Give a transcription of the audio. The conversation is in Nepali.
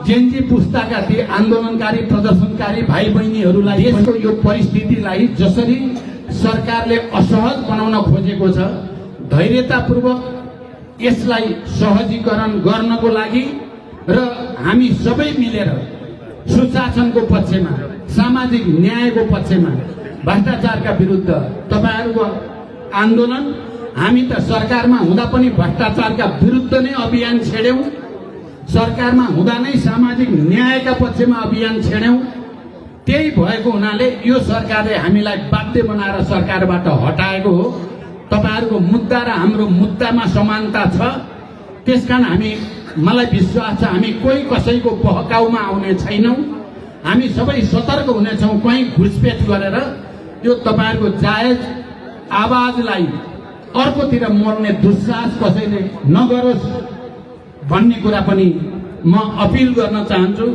जेनजी पुस्ताका ती आन्दोलनकारी प्रदर्शनकारी भाइ बहिनीहरूलाई यसको यो परिस्थितिलाई जसरी सरकारले असहज बनाउन खोजेको छ, धैर्यतापूर्वक यसलाई सहजीकरण गर्नको लागि र हामी सबै मिलेर सुशासनको पक्षमा, सामाजिक न्यायको पक्षमा, भ्रष्टाचारका विरुद्ध तपाईहरुको आन्दोलन, हामी त सरकारमा हुँदा पनि भ्रष्टाचारका विरुद्ध नै अभियान छेड्यौं, सरकारमा हुँदा नै सामाजिक न्यायका पक्षमा अभियान छेड्यौं। त्यही भएको हुनाले यो सरकारले हामीलाई बाध्य बनाएर सरकारबाट हटाएको हो। तपाईहरुको मुद्दा र हाम्रो मुद्दामा समानता छ, त्यसकारण मलाई विश्वास छ हामी कोही कसैको बहकाउमा आउने छैनौं। हामी सबै सतर्क हुनेछौं, कहीँ घुसपेट गरेर यो तपाईहरुको जायज आवाजलाई अर्कोतिर मोड्ने दुस्साहस कसैले नगरोस् भन्ने कुरा पनि म अपिल गर्न चाहन्छु।